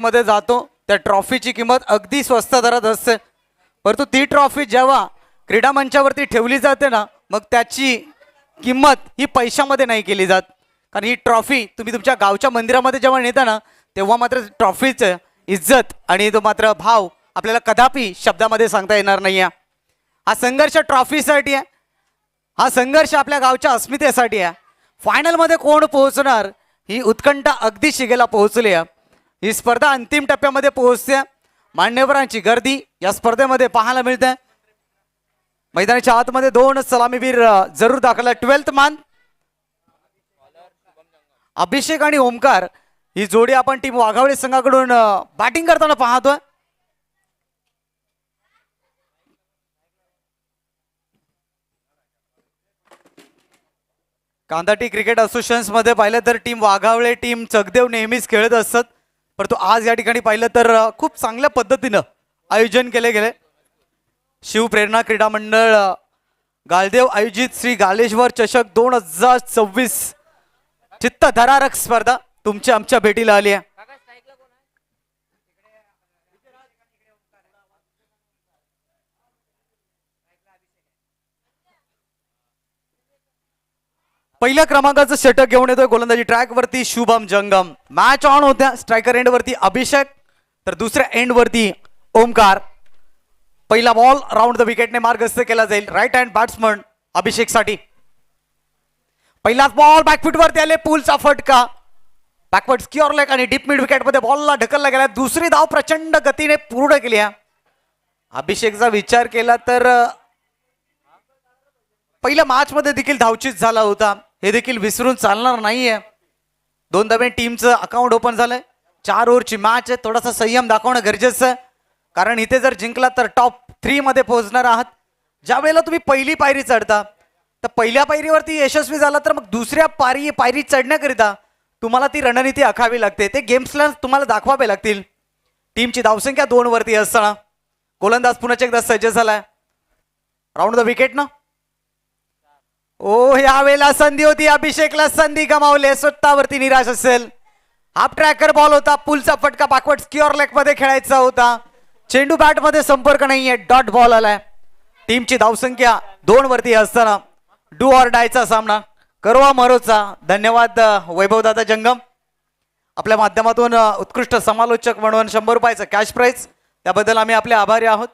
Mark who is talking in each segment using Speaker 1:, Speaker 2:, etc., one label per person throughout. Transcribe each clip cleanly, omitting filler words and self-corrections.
Speaker 1: मध्ये जातो त्या ट्रॉफीची किंमत अगदी स्वस्त दरात असते, परंतु ती ट्रॉफी जेव्हा क्रीडा मंचावरती ठेवली जाते ना, मग त्याची किंमत ही पैशामध्ये नाही केली जात. कारण ही ट्रॉफी तुम्ही तुमच्या गावच्या मंदिरामध्ये जेव्हा नेता ना, तेव्हा मात्र ट्रॉफीचं इज्जत आणि तो मात्र भाव आपल्याला कदापि शब्दामध्ये सांगता येणार नाही आहे. हा संघर्ष ट्रॉफीसाठी आहे, हा संघर्ष आपल्या गावच्या अस्मितेसाठी आहे. फायनलमध्ये कोण पोहोचणार ही उत्कंठा अगदी शिगेला पोहोचली आहे. ही स्पर्धा अंतिम टप्प्यामध्ये पोहोचते. मान्यवरांची गर्दी या स्पर्धेमध्ये पाहायला मिळते. मैदानाच्या आतमध्ये दोन सलामीवीर जरूर दाखल. 12th मान अभिषेक आणि ओमकार ही जोडी आपण टीम वाघावळे संघाकडून बॅटिंग करताना पाहतोय. कांदाटी क्रिकेट असोसिएशन मध्ये पाहिलं तर टीम वाघावळे टीम चगदेव नेहमीच खेळत असतात, परंतु आज या ठिकाणी पाहिलं तर खूप चांगल्या पद्धतीनं आयोजन केले गेले. शिवप्रेरणा क्रीडा मंडळ गालदेव आयोजित श्री गालेश्वर चषक 2026 चित्तथरारक स्पर्धा तुमच्या आमच्या भेटीला आली आहे. पहिल्या क्रमांकाचं षटक घेऊन येतोय गोलंदाजी ट्रॅक वरती शुभम जंगम. मॅच ऑन होत्या. स्ट्रायकर एंड वरती अभिषेक तर दुसऱ्या एंड वरती ओमकार. पहिला बॉल राऊंड द विकेटने मार्गस्थ केला जाईल राईट हँड बॅट्समन अभिषेक साठी. पहिलाच बॉल बॅकफुट वरती आले, पूलचा फटका बॅकवर्ड स्क्युअर लेग आणि डीप मिड विकेट मध्ये बॉलला ढकलला गेला. दुसरी धाव प्रचंड गतीने पूर्ण केली. अभिषेकचा विचार केला तर पहिल्या मॅच मध्ये देखील धावचीत झाला होता, हे देखील विसरून चालणार नाहीये. 2 धावे टीमचं अकाउंट ओपन झालंय. 4 ओव्हरची मॅच आहे. थोडासा संयम दाखवणं गरजेचं आहे, कारण इथे जर जिंकला तर टॉप 3 मध्ये पोहोचणार आहात. ज्या वेळेला तुम्ही पहिली पायरी चढता तर पहिल्या पायरीवरती यशस्वी झाला तर मग दुसऱ्या पायरी चढण्याकरिता तुम्हाला ती रणनीती आखावी लागते. ते गेम्सला तुम्हाला दाखवावे लागतील. टीमची धावसंख्या 2 वरती असताना गोलंदाज पुन्हा एकदा सज्ज झालाय. राऊंड द विकेट ना. ओ यावेळेला संधी होती, अभिषेकला संधी गमावले. स्वतःवरती निराश असेल. हाफ ट्रॅकर बॉल होता, पुलचा फटका बॅकवर्ड स्क्युअर लेग मध्ये खेळायचा होता. चेंडू बॅट मध्ये संपर्क नाहीये, डॉट बॉल आलाय. टीमची धावसंख्या 2 वरती असताना डू ऑर डायचा सामना करवा मरोचा. धन्यवाद वैभवदादा जंगम, आपल्या माध्यमातून उत्कृष्ट समालोचक म्हणून 100 रुपयाचं कॅश प्राइज, त्याबद्दल आम्ही आपले आभारी आहोत.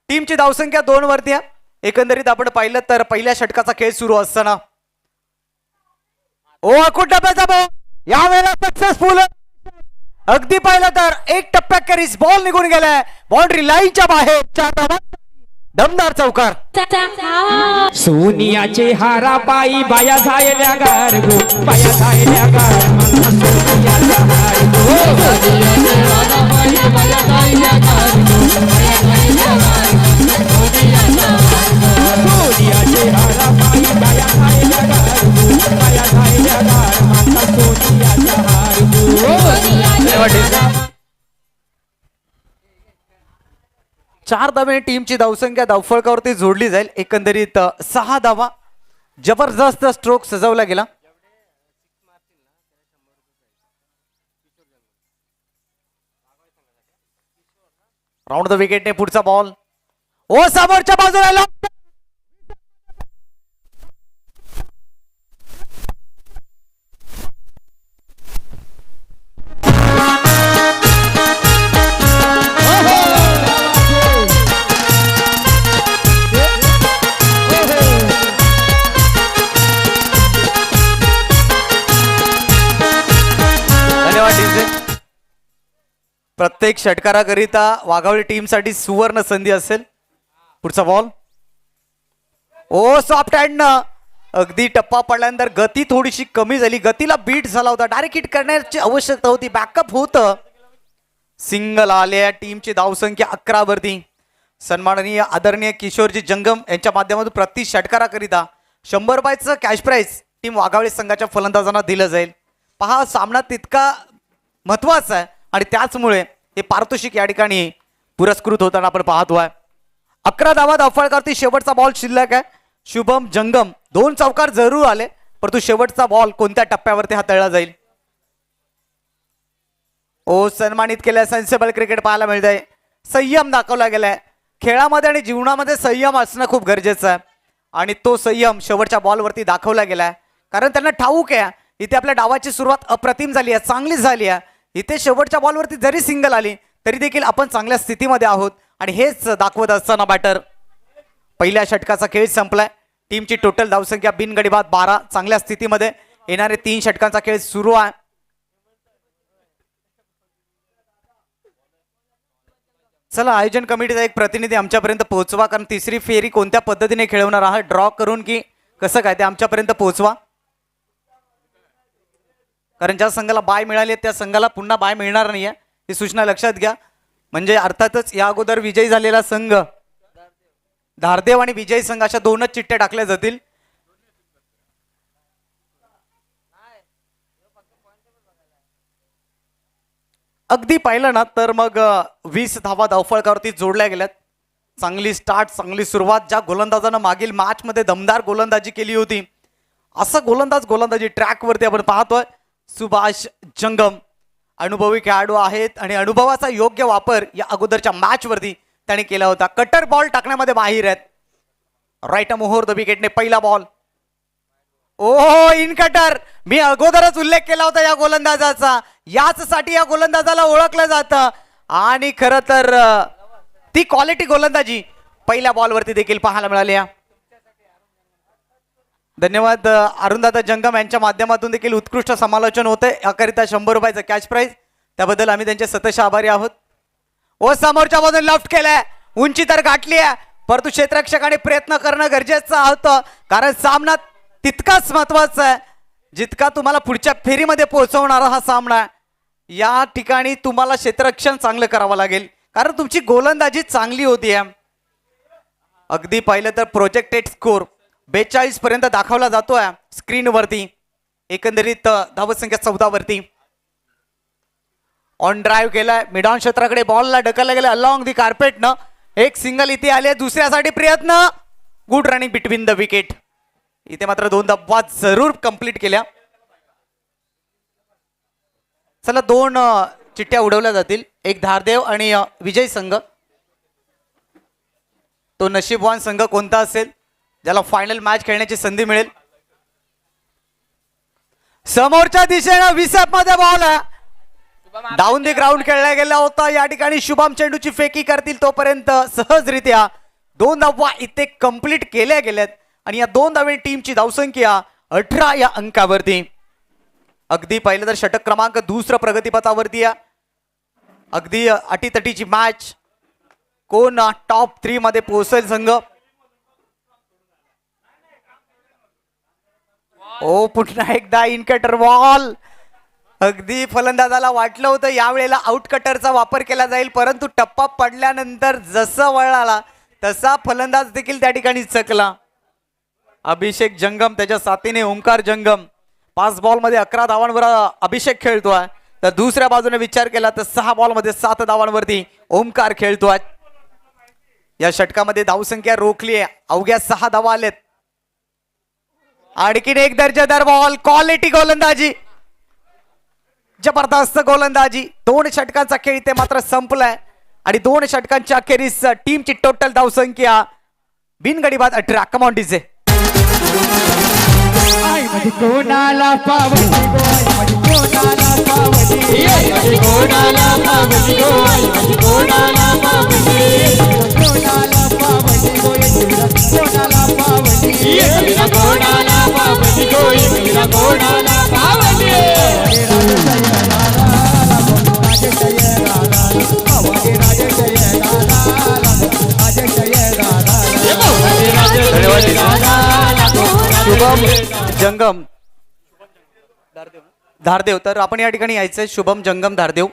Speaker 1: टीमची धावसंख्या 2 वरती आहे. एकंदरीत आपण पाहिलं तर पहिल्या षटकाचा खेळ सुरू असताना अकुट टप्प्याचा बॉल यावेळेला सक्सेसफुल. अगदी पाहिलं तर 1 टप्प्याखेरीज बॉल निघून गेलाय बाउंड्री लाईनच्या बाहेर. 4 धावा, दमदार चौकार.
Speaker 2: सोनियाचे हारा पायी बाया झायल्या गार गो, बाया झायल्या गार सोनियाचा हार गो. सोनियाचे हारा पायी बाया झायल्या गार गो, बाया झायल्या गार सोनियाचा हार गो. सोनियाचे हारा पायी बाया झायल्या गार गो, बाया झायल्या गार सोनियाचा हार गो.
Speaker 1: 4 धावे टीमची धावसंख्या धावफळकावरती जोडली जाईल. एकंदरीत 6 धावा. जबरदस्त स्ट्रोक सजवला गेला. राऊंड द विकेटने पुढचा बॉल. ओ समोरच्या बाजूला प्रत्येक षटकाराकरिता वाघावळी टीम साठी सुवर्ण संधी असेल. पुढचा बॉल. ओ सॉफ्ट हँड न अगदी टप्पा पडल्यानंतर गती थोडीशी कमी झाली. गतीला बीट झाला होता. डायरेक्ट हिट करण्याची आवश्यकता होती. बॅकअप होतं. सिंगल आल्या. टीमची धावसंख्या 11 वरती. सन्माननीय आदरणीय किशोरजी जंगम यांच्या माध्यमातून प्रति षटकाराकरिता 100 रुपयाचं कॅश प्राइज टीम वाघावळी संघाच्या फलंदाजांना दिलं जाईल. पहा, सामना तितका महत्वाचा आहे आणि त्याचमुळे हे पारितोषिक या ठिकाणी पुरस्कृत होताना आपण पाहतोय. 11 धावा धावफळकावरती शेवटचा बॉल शिल्लक आहे. शुभम जंगम 2 चौकार जरूर आले, परंतु शेवटचा बॉल कोणत्या टप्प्यावरती हाताळला जाईल. ओ सन्मानित केल्या सेन्सिबल क्रिकेट पाहायला मिळतंय. संयम दाखवला गेलाय. खेळामध्ये आणि जीवनामध्ये संयम असणं खूप गरजेचं आहे आणि तो संयम शेवटच्या बॉलवरती दाखवला गेलाय. कारण त्यांना ठाऊक आहे इथे आपल्या डावाची सुरुवात अप्रतिम झाली आहे, चांगली झाली आहे. इथे शेवटच्या बॉलवरती जरी सिंगल आली तरी देखील आपण चांगल्या स्थितीमध्ये आहोत आणि हेच दाखवत असताना बॅटर पहिल्या षटकाचा खेळ संपलाय. टीमची टोटल धावसंख्या बिनगडी बाद 12. चांगल्या स्थितीमध्ये येणारे 3 षटकांचा खेळ सुरू आहे. चला आयोजन कमिटीचा एक प्रतिनिधी आमच्यापर्यंत पोहोचवा. कारण तिसरी फेरी कोणत्या पद्धतीने खेळवणार आहात, ड्रॉ करून की कसं काय, ते आमच्यापर्यंत पोहोचवा. कारण ज्या संघाला बाय मिळाली त्या संघाला पुन्हा बाय मिळणार नाहीये, ही सूचना लक्षात घ्या. म्हणजे अर्थातच या अगोदर विजयी झालेला संघ धारदेव आणि विजयी संघ अशा 2च चिठ्ठ्या टाकल्या जातील. अगदी पाहिलं ना तर मग 20 धावा धावफलकावरती जोडल्या गेल्यात. चांगली स्टार्ट, चांगली सुरुवात. ज्या गोलंदाजानं मागील मॅच मध्ये दमदार गोलंदाजी केली होती, असं गोलंदाजी ट्रॅकवरती आपण पाहतोय. सुभाष जंगम अनुभवी खेळाडू आहेत आणि अनुभवाचा योग्य वापर या अगोदरच्या मॅच वरती त्याने केला होता. कटर बॉल टाकण्यामध्ये माहीर आहेत. राईट मोहोर द विकेटने पहिला बॉल. ओ इन कटर, मी अगोदरच उल्लेख केला होता या गोलंदाजाचा. याचसाठी या गोलंदाजाला ओळखलं जातं आणि खरं तर ती क्वालिटी गोलंदाजी पहिल्या बॉलवरती देखील पाहायला मिळाली. धन्यवाद अरुणदादा जंगम यांच्या माध्यमातून देखील उत्कृष्ट समालोचन होते. याकरिता 100 रुपयाचं कॅश प्राइज, त्याबद्दल आम्ही त्यांचे सतत आभारी आहोत. ओ समोरच्या बाजूने लेफ्ट केलंय, उंची तर गाठली आहे, परंतु क्षेत्ररक्षकाने प्रयत्न करणं गरजेचं होतं. कारण सामना तितकाच महत्वाचा आहे जितका तुम्हाला पुढच्या फेरीमध्ये पोहोचवणारा हा सामना आहे. या ठिकाणी तुम्हाला क्षेत्ररक्षण चांगलं करावं लागेल कारण तुमची गोलंदाजी चांगली होती. अगदी पाहिलं तर प्रोजेक्टेड स्कोर 42 पर्यंत दाखवला जातोय स्क्रीनवरती. एकंदरीत धावसंख्या 14 वरती. ऑन ड्राईव्ह केलाय, मिड ऑन क्षेत्राकडे बॉलला ढकलला गेला अलॉंग दी कार्पेट न. एक सिंगल इथे आले, दुसऱ्यासाठी प्रयत्न. Good running between the wicket. इथे मात्र 2 धावा जरूर कंप्लीट केल्या. चला 2 चिठ्ठ्या उडवल्या जातील, एक धारदेव आणि विजय संघ. तो नशीबवान संघ कोणता असेल ज्याला फायनल मॅच खेळण्याची संधी मिळेल. समोरच्या दिशेनं 20 मध्ये बॉल आहे. डाऊन दी ग्राउंड खेळला गेला होता. या ठिकाणी शुभम चेंडूची फेकी करतील तोपर्यंत सहजरित्या 2 धावा इथे कंप्लीट केल्या गेल्यात आणि या 2 धावे टीमची धावसंख्या 18 या अंकावरती. अगदी पाहिलं तर षटक क्रमांक 2 प्रगतीपथावरती आहे. अगदी अटीतटीची मॅच. कोण टॉप 3 मध्ये पोहोचेल संघ. ओ पुन्हा एकदा इन कटर बॉल. अगदी फलंदाजाला वाटलं होतं यावेळेला आउट कटरचा वापर केला जाईल, परंतु टप्पा पडल्यानंतर जसं वळाला तसा फलंदाज देखील त्या ठिकाणी चकला. अभिषेक जंगम त्याच्या साथीने ओंकार जंगम 5 बॉलमध्ये 11 धावांवर अभिषेक खेळतोय, तर दुसऱ्या बाजूने विचार केला तर 6 बॉलमध्ये 7 धावांवरती ओंकार खेळतोय. या षटकामध्ये धावसंख्या रोखली आहे, अवघ्या 6 धावा आलेत. आणखीन एक दर्जेदार बॉल. क्वालिटी गोलंदाजी, जबरदस्त गोलंदाजी. 2 षटकांचा खेळ इथे मात्र संपलाय आणि 2 षटकांच्या अखेरीस टीमची टोटल धावसंख्या बिनगडी बाद 18. Come on DJ.
Speaker 2: कोणाला पावती कोणाला पावती कोणाला पावती कोणाला पावती कोणाला पावती कोणाला पावती कोणाला पावती कोणाला पावती.
Speaker 1: शुभम जंगम धारदेव, तर आपण या ठिकाणी यायचंय. शुभम जंगम धारदेव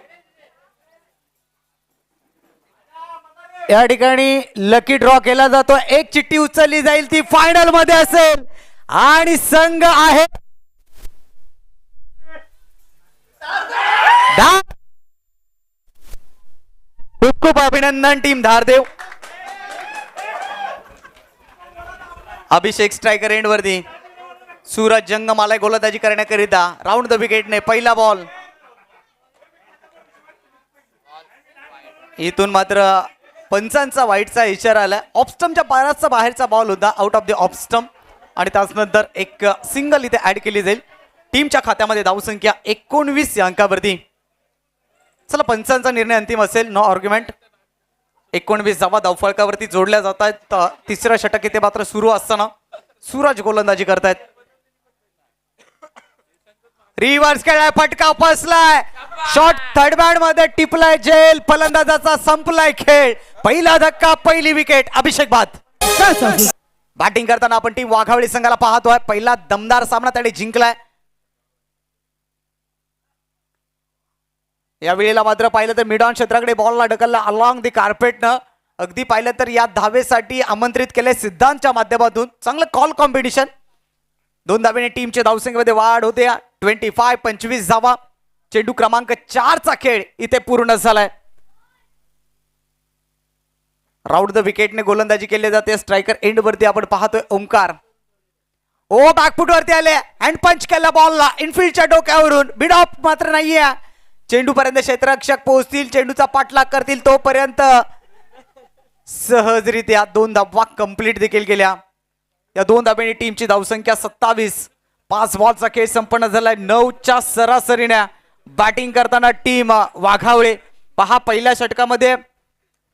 Speaker 1: या ठिकाणी लकी ड्रॉ केला जातो. एक चिठ्ठी उचलली जाईल, ती फायनल मध्ये असेल आणि संघ आहे खूप खूप अभिनंदन टीम धारदेव. अभिषेक स्ट्रायकर एंड वरती. सूरज जंगम आलाय गोलंदाजी करण्याकरिता. राऊंड द विकेटने पहिला बॉल. इथून मात्र पंचांचा वाईटचा इशारा आला. ऑफस्टमच्या बराचसा बाहेरचा बॉल होता, आउट ऑफ द ऑफस्टम. आणि त्यानंतर एक सिंगल इथे ऍड केली जाईल. टीमच्या खात्यामध्ये धावसंख्या 19 या अंकावरती. चला, पंचांचा निर्णय अंतिम असेल, नो आर्ग्युमेंट. 19 धावा धावफलकावरती जोडल्या जात आहेत. तिसरा षटक इथे मात्र सुरू असताना सूरज गोलंदाजी करतायत. रिव्हर्स खेळाय, फटका फसलाय, शॉट थर्ड बॅट मध्ये टिपलाय, जेल फलंदाजाचा संपलाय खेळ. पहिला धक्का, पहिली विकेट. अभिषेक बात. बॅटिंग करताना आपण टीम वाघावळी संघाला पाहतोय. पहिला दमदार सामना त्याने जिंकलाय. या वेळेला मात्र पाहिलं तर मिड ऑन क्षेत्राकडे बॉलला ढकलला अलॉंग दी कार्पेटनं. अगदी पाहिलं तर या धावेसाठी आमंत्रित केले सिद्धांतच्या माध्यमातून. चांगलं कॉल कॉम्पिटिशन. 2 धावेने टीमच्या धावसंख्येमध्ये वाढ होते. 25 धावा. चेंडू क्रमांक 4 चा खेळ इथे पूर्ण झालाय. राऊंड द विकेटने गोलंदाजी केली जाते. स्ट्रायकर एंड वरती आपण पाहतोय ओमकार. ओ, बॅकफुट वरती आले, हँड पंच केला बॉलला इनफिल्डच्या डोक्यावरून. मिड ऑफ मात्र नाहीये. चेंडू पर्यंत क्षेत्ररक्षक पोहोचतील, चेंडूचा पाठलाग करतील, तोपर्यंत सहजरित्या 2 धावा कंप्लीट देखील केल्या. या 2 धाब्याने टीमची धावसंख्या 27. 5 बॉलचा खेळ संपन्न झालाय. 9च्या सरासरीने बॅटिंग करताना टीम वाघावळे. पहा, पहिल्या षटकामध्ये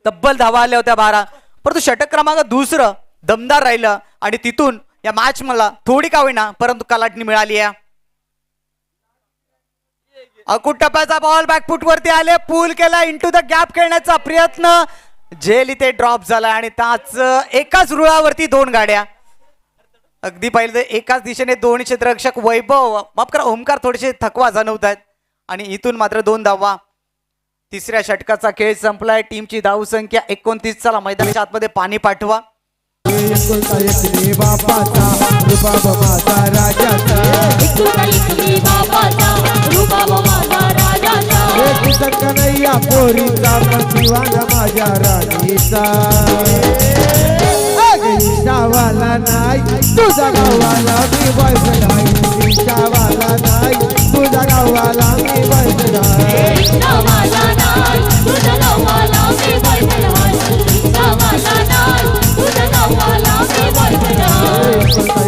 Speaker 1: तब्बल धावा आल्या होत्या 12, परंतु षटक क्रमांक दुसरं दमदार राहिलं आणि तिथून या मॅच मला थोडी का होईना परंतु कलाटणी मिळाली आहे. अकुट टप्प्याचा बॉल बॅकफुट वरती आले, पूल केला, इंटू द गॅप खेळण्याचा प्रयत्न, जेल इथे ड्रॉप झाला आणि त्याच एकाच रुळावरती 2 गाड्या. अगदी पाहिलं एकाच दिशेने 2 क्षेत्ररक्षक वैभव, माफ करा ओमकार, थोडेसे थकवा जाणवत आहेत आणि इथून मात्र 2 धावा. तिसऱ्या षटकाचा खेळ संपलाय. टीमची धावसंख्या 29. चला, मैदानाच्या आतमध्ये पाणी पाठवा.
Speaker 3: कन्हैया पोरीचा दिवाना माझ्या राणीचा. शावाला नाही तुझा गावाला मी बस नाही. शावाला नाही तुझा गावाला मी बस नाही.
Speaker 4: शावाला नाही तुझा गावाला मी बस नाही. शावाला नाही तुझा गावाला मी बस नाही.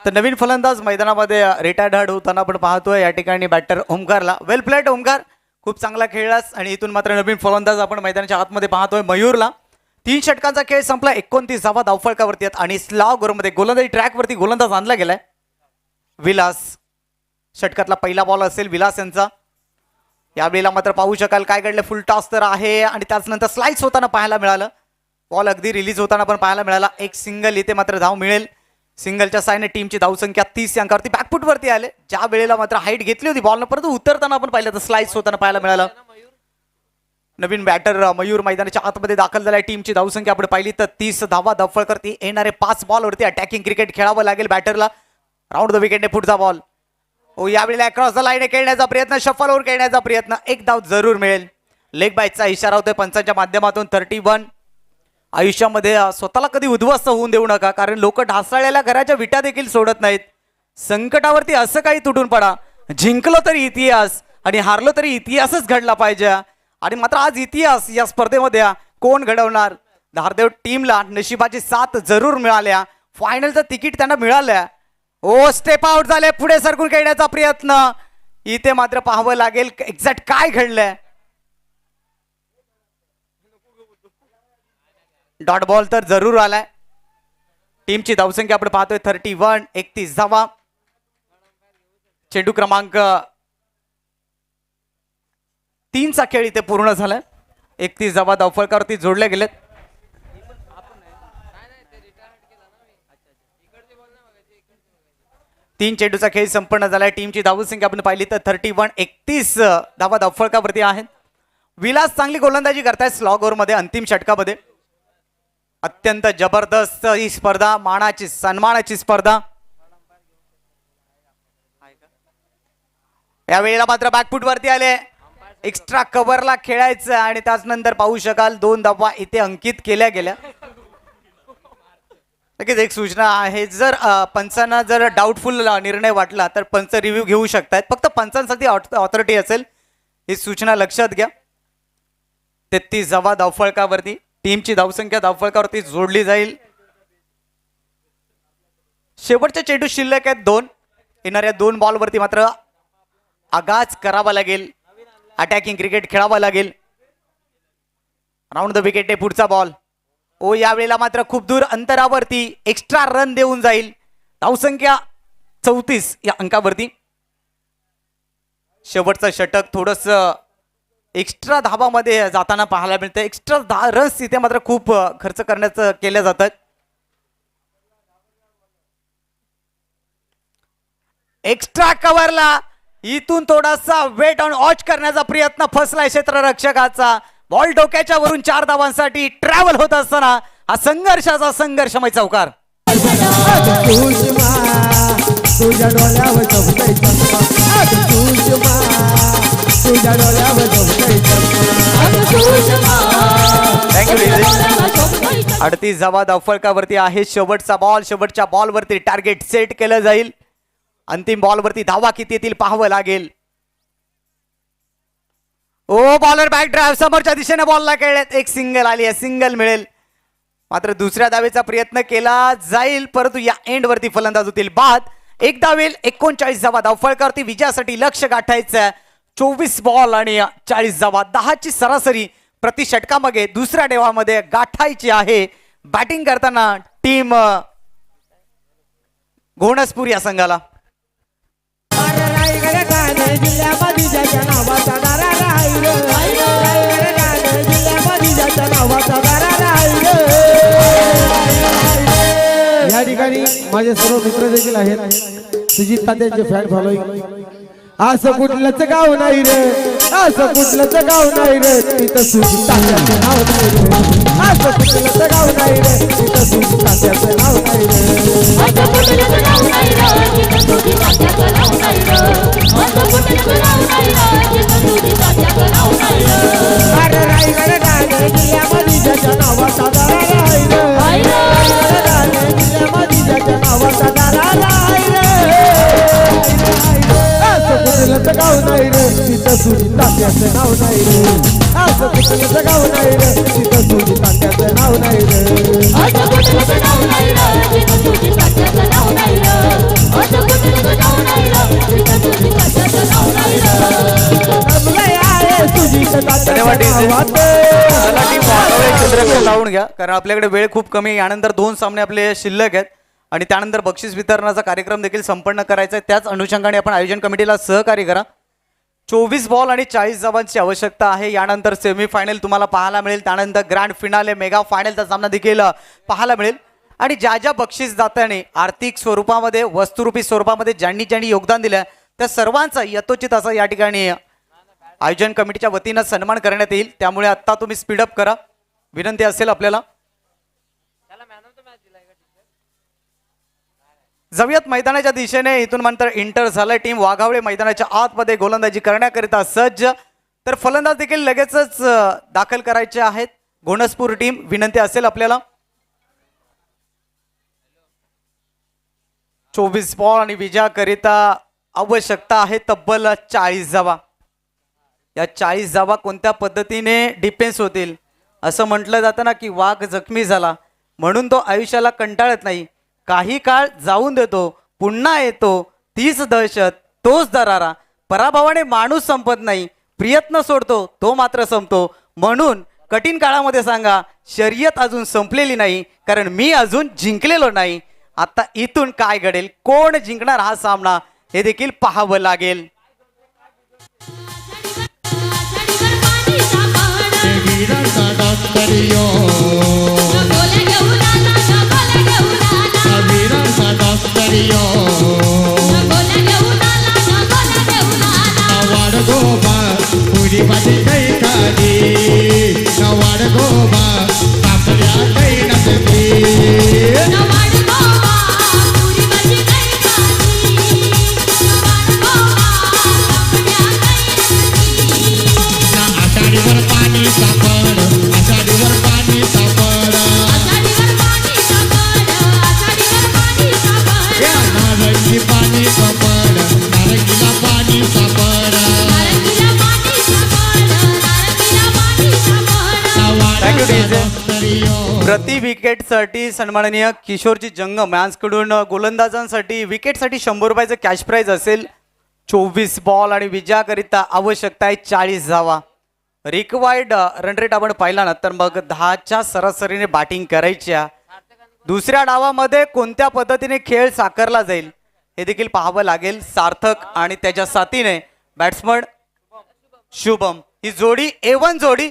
Speaker 1: तर नवीन फलंदाज मैदानामध्ये रिटायर्ड होताना आपण पाहतोय या ठिकाणी बॅटर ओमकारला. वेल प्लेड ओमकार, खूप चांगला खेळलास. आणि इथून मात्र नवीन फलंदाज आपण मैदानाच्या आतमध्ये पाहतोय मयूरला. 3 षटकांचा खेळ संपला. 29 धावा धावफलकावरती आहेत आणि स्लॉ गोरमध्ये गोलंदाजी ट्रॅकवरती गोलंदाज आणला गेलाय विलास. षटकातला पहिला बॉल असेल विलास यांचा. यावेळेला मात्र पाहू शकाल काय घडलं. फुल टॉस तर आहे आणि त्याचनंतर स्लाइस होताना पाहायला मिळालं. बॉल अगदी रिलीज होताना पण पाहायला मिळाला. एक सिंगल इथे मात्र धाव मिळेल. सिंगलच्या सायने टीमची धावसंख्या 30 अंकावरती. बॅकफुट वरती आले. ज्या वेळेला मात्र हाईट घेतली होती बॉलनं, परंतु उतरताना आपण पाहिलं तर स्लाइस होताना पाहायला मिळालं. नवीन बॅटर मयूर मैदानाच्या आतमध्ये दाखल झालाय. टीमची धावसंख्या आपण पाहिली तर 30 धावा धावफलकावरती. येणारे 5 बॉलवरती अटॅकिंग क्रिकेट खेळावं लागेल बॅटरला. राऊंड द विकेटने पुढचा बॉल. ओ, यावेळेला अक्रॉस द लाईन खेळण्याचा प्रयत्न, शफलवर खेळण्याचा प्रयत्न. 1 धाव जरूर मिळेल. लेग बायचा इशारा होतोय पंचांच्या माध्यमातून. 31. आयुष्यामध्ये स्वतःला कधी उद्ध्वस्त होऊन देऊ नका, कारण लोक ढासळलेल्या घराच्या विटा देखील सोडत नाहीत. संकटावरती असं काही तुटून पडा. जिंकलो तरी इतिहास आणि हारलो तरी इतिहासच घडला पाहिजे. आणि मात्र आज इतिहास या स्पर्धेमध्ये कोण घडवणार. धारदेव टीमला नशिबाची साथ जरूर मिळाल्या. फायनलचं तिकीट त्यांना मिळालं. ओ, स्टेप आउट झाले, पुढे सरकून खेळण्याचा प्रयत्न. इथे मात्र पाहावं लागेल एक्झॅक्ट काय घडलंय. डॉट बॉल तर जरूर आलाय. टीमची धावसंख्या आपण पाहतोय 31. 31 धावा. चेंडू क्रमांक 3 चा खेळ इथे पूर्ण झालाय. 31 धावा धावफलकावरती जोडले गेलेत. तीन चेंडूचा खेळ संपन्न झालाय. टीमची धावसंख्या आपण पाहिली तर 31. 31 धावा धावफलकावरती आहेत. विलास चांगली गोलंदाजी करतायत स्लॉग ओव्हरमध्ये अंतिम षटकामध्ये. अत्यंत जबरदस्त ही स्पर्धा, मानाची सन्मानाची स्पर्धा. यावेळेला मात्र बॅकफुट वरती आले. एक्स्ट्रा कव्हरला खेळायचं आणि त्याचनंतर पाहू शकाल 2 धावा इथे अंकित केल्या गेल्या. नक्कीच एक सूचना आहे, जर पंचांना जर डाऊटफुल निर्णय वाटला तर पंच रिव्ह्यू घेऊ शकतात. फक्त पंचांसाठी ऑथॉरिटी असेल. ही सूचना लक्षात घ्या. 33 धावफलकावरती टीमची धावसंख्या धावफलकावरती जोडली जाईल. शेवटचे चेंडू शिल्लक आहेत 2. येणाऱ्या 2 बॉलवरती मात्र आगाज करावा लागेल. अटॅकिंग क्रिकेट खेळावा लागेल. राऊंड द विकेट पुढचा बॉल. ओ यावेळेला मात्र खूप दूर अंतरावरती एक्स्ट्रा रन देऊन जाईल. धावसंख्या 34 या अंकावरती. शेवटचं षटक थोडस एक्स्ट्रा धाबामध्ये जाताना पाहायला मिळतं. एक्स्ट्रा रन्स इथे मात्र खूप खर्च करण्याचं केल्या जातात. एक्स्ट्रा कव्हरला इथून थोडासा वेट ऑन वॉच करण्याचा प्रयत्न फसलाय क्षेत्ररक्षकाचा. बॉल डोक्याच्या वरून 4 धावांसाठी ट्रॅव्हल होत असताना हा संघर्षाचा संघर्षमय चौकार.
Speaker 3: तुझ्या डोळ्यावर चौकाई चष्मा. तुझ्या डोळ्यावर चौकाई चष्मा.
Speaker 1: 38 धावफलकावरती आहे शेवटचा बॉल. शेवटच्या बॉलवरती टार्गेट सेट केलं जाईल. अंतिम बॉलवरती धावा किती येतील पाहावं लागेल. ओ बॉलर बॅक ड्राईव्ह समोरच्या दिशेने बॉलला खेळत. एक सिंगल आली आहे. सिंगल मिळेल. मात्र दुसऱ्या धावेचा प्रयत्न केला जाईल परंतु या एंडवरती फलंदाज होतील बाद. एक धावेल. 39 धावफलकावरती विजयासाठी लक्ष गाठायचं. 24 बॉल आणि 40 धावा. 10ची सरासरी प्रति षटकामध्ये दुसऱ्या डेवामध्ये गाठायची आहे. बॅटिंग करताना टीम घोणसपूर या संघाला.
Speaker 3: जिल्ह्यामध्ये ज्याच्या नावाचा दारा राहील. जिल्ह्यामध्ये ज्याच्या नावाचा दारा राहील. या ठिकाणी माझे सर्व मित्र देखील आहेत. सुजित तात्यांचे फॅन फॉलोईंग. असं कुठलंच गाव नाही रे. असं कुठलंच गाव नाही रे तिथं सुजित तात्याचं नाव नाही रे. असं कुठलंच गाव नाही रे तिथं सुजित तात्याचं नाव नाही अरे रायगड रायगड जिल्ह्यामध्ये ज्याच्या नावाचा दारा राहील. जिल्ह्यामध्ये ज्याच्या नावाचा दारा राहील. असं कुठलंच गाव नाही रे तिथं सुजित तात्याचं नाव नाही रे. असं कुठलंच गाव नाही रे तिथं सुजित तात्याचं नाव नाही रे.
Speaker 1: लावून घ्या कारण आपल्याकडे वेळ खूप कमी. यानंतर 2 सामने आपले शिल्लक आहेत आणि त्यानंतर बक्षीस वितरणाचा कार्यक्रम देखील संपन्न करायचा आहे. त्याच अनुषंगाने आपण आयोजन कमिटीला सहकार्य करा. 24 बॉल आणि 40 धावांची आवश्यकता आहे. यानंतर सेमीफायनल तुम्हाला पाहायला मिळेल. त्यानंतर ग्रँड फिनाले मेगा फायनलचा सामना देखील पाहायला मिळेल. आणि ज्या ज्या बक्षीसदात्याने आर्थिक स्वरूपामध्ये वस्तुरूपी स्वरूपामध्ये ज्यांनी ज्यांनी योगदान दिलं त्या सर्वांचा यथोचित असा या ठिकाणी आयोजन कमिटीच्या वतीनं सन्मान करण्यात येईल. त्यामुळे आत्ता तुम्ही स्पीडअप करा विनंती असेल आपल्याला. जाऊयात मैदानाच्या दिशेने. इथून नंतर इंटर झालं. टीम वाघावळे मैदानाच्या आतमध्ये गोलंदाजी करण्याकरिता सज्ज. तर फलंदाज देखील लगेचच दाखल करायचे आहेत. घोणसपूर टीम विनंती असेल आपल्याला. 24 बॉल आणि विजयाकरिता आवश्यकता आहे तब्बल 40 धावा. या 40 धावा कोणत्या पद्धतीने डिफेन्स होतील असं म्हटलं जातं ना की वाघ जखमी झाला म्हणून तो आयुष्याला कंटाळत नाही. काही काळ जाऊन देतो पुन्हा येतो. तीच दहशत तोच दरारा. पराभवाने माणूस संपत नाही. प्रयत्न सोडतो तो मात्र संपतो. म्हणून कठीण काळामध्ये सांगा शर्यत अजून संपलेली नाही कारण मी अजून जिंकलेलो नाही. आता इथून काय घडेल कोण जिंकणार हा सामना हे देखील पाहावं लागेल.
Speaker 2: पुरी भाजी काही खाली नवाड गोबा सापड्या काही नसते. आषाढीवर पाणी सापड आषाढीवर पाणी सापड नारंगी पाणी सापड नारंगीला पाणी सापड
Speaker 1: प्रति विकेटसाठी सन्माननीय किशोरजी जंगम यांच्याकडून गोलंदाजांसाठी विकेटसाठी 100 रुपयाचं कॅश प्राइज असेल. 24 बॉल आणि विजयाकरिता आवश्यकता आहे 40 धावा. रिक्वायर्ड रन रेट आपण पाहिला ना तर मग 10च्या सरासरीने बॅटिंग करायच्या. दुसऱ्या डावामध्ये कोणत्या पद्धतीने खेळ साकारला जाईल हे देखील पाहावं लागेल. सार्थक आणि त्याच्या साथीने बॅट्समन शुभम ही जोडी A1 जोडी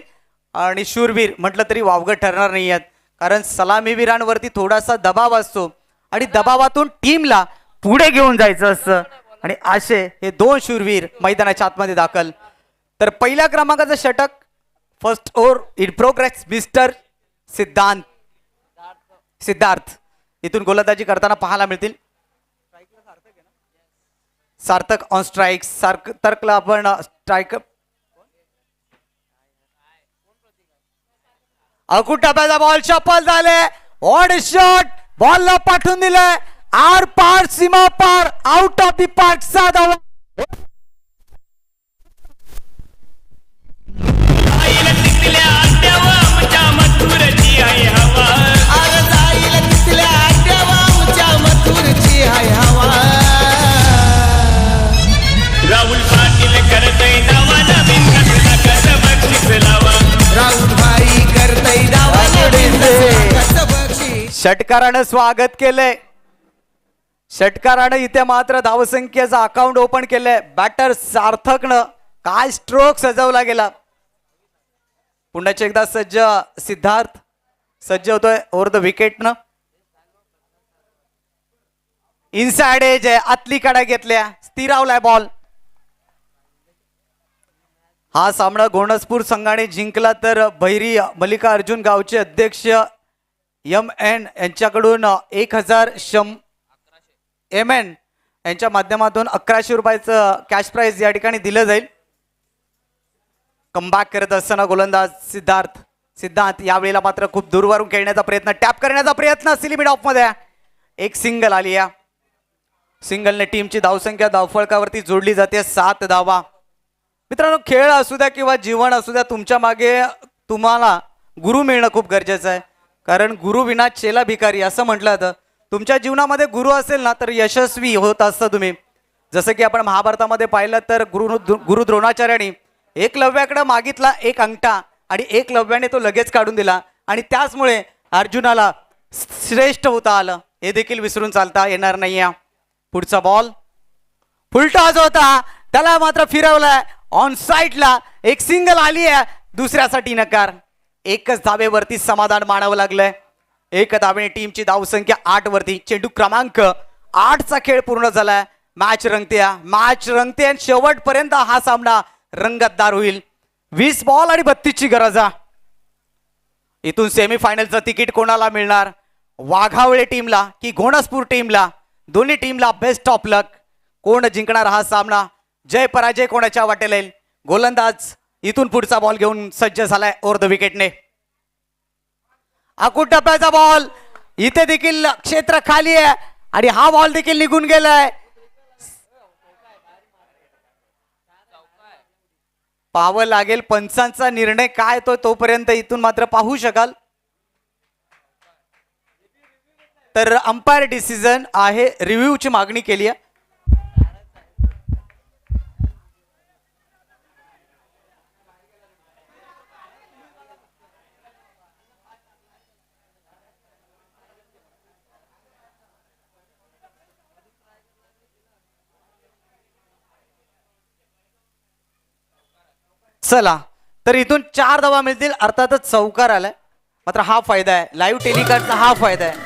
Speaker 1: आणि शूरवीर म्हटलं तरी वावगं ठरणार नाही आहेत. कारण सलामीवीरांवरती थोडासा दबाव असतो आणि दबावातून टीमला पुढे घेऊन जायचं असतं आणि असे हे 2 शूरवीर मैदानाच्या आतमध्ये दाखल. तर पहिल्या क्रमांकाचं षटक first over in progress mister Siddharth इथून गोलंदाजी करताना पाहायला मिळतील. सार्थक ऑन स्ट्राईक. सार्थकला आपण स्ट्राईक अकुट टप्प्याचा बॉल चप्पल झाले. ऑड शॉट बॉलला पाठवून दिलंय आर पार सीमा पार आउट ऑफ दी पार्क. 7 धावा.
Speaker 5: राहुल पाटील करतय दावा नवीन कसला कसं बक्षीस लावा. राहुल भाई करतय दावा नवीन कसं बक्षीस.
Speaker 1: षटकारानं स्वागत केलंय. षटकारानं इथे मात्र धावसंख्येचं अकाउंट ओपन केलंय. बॅटर सार्थकनं काय स्ट्रोक सजवला गेला. पुन्हा एकदा सज्ज सिद्धार्थ सज्ज होतोय ओव्हर द विकेटनं. इनसाइड एज आहे. आतली कडा घेतल्या स्थिरावलाय बॉल. हा सामना घोणसपूर संघाने जिंकला तर भैरी मल्लिकार्जुन गावचे अध्यक्ष MN यांच्याकडून 1000 MN यांच्या माध्यमातून 1100 रुपयाचं कॅश प्राइज या ठिकाणी दिलं जाईल. कमबॅक करत असताना गोलंदाज सिद्धार्थ यावेळेला मात्र खूप दूरवरून खेळण्याचा प्रयत्न टॅप करण्याचा प्रयत्न लिमिट ऑफ मध्ये. एक सिंगल आली. या सिंगलने टीमची धावसंख्या धावफळकावरती जोडली जाते. 7 धावा. मित्रांनो खेळ असू द्या किंवा जीवन असू द्या तुमच्या मागे तुम्हाला गुरु मिळणं खूप गरजेचं आहे. कारण गुरु विना चेला भिकारी असं म्हटलं जातं. तुमच्या जीवनामध्ये गुरु असेल ना तर यशस्वी होत असतं तुम्ही. जसं की आपण महाभारतामध्ये पाहिलं तर गुरु द्रोणाचार्याने एकलव्याकडे मागितला एक अंगठा आणि एकलव्याने तो लगेच काढून दिला आणि त्याचमुळे अर्जुनाला श्रेष्ठ होता आलं. हे देखील विसरून चालता येणार नाही. पुढचा बॉल फुलटॉस होता त्याला मात्र फिरवलाय ऑन साईडला. एक सिंगल आली आहे. दुसऱ्यासाठी नकार. एकच धावेवरती समाधान मानावं लागलंय. एक धावेने टीमची धावसंख्या 8 वरती. चेंडू क्रमांक 8चा खेळ पूर्ण झालाय. मॅच रंगते आणि शेवटपर्यंत हा सामना रंगतदार होईल. 20 बॉल आणि 32 ची गरज आहे. इथून सेमीफायनलचं तिकीट कोणाला मिळणार. वाघावळे टीमला की घोणसपूर टीमला. दोन्ही टीमला बेस्ट ऑफ लक. कोण जिंकणार हा सामना. जय पराजय कोणाच्या वाटेल येईल. गोलंदाज इथून पुढचा बॉल घेऊन सज्ज झालाय ओव्हर द विकेटने. अकुट टप्प्याचा बॉल इथे देखील क्षेत्र खाली आहे आणि हा बॉल देखील निघून गेलाय. पाहावं लागेल पंचांचा निर्णय काय तोपर्यंत इथून मात्र पाहू शकाल. तर अंपायर डिसिजन आहे. रिव्ह्यूची मागणी केली आहे. चला तर इथून 4 धावा मिळतील. अर्थातच चौकार आलाय. मात्र हा फायदा आहे लाईव्ह टेलिकास्टचा. हा फायदा आहे.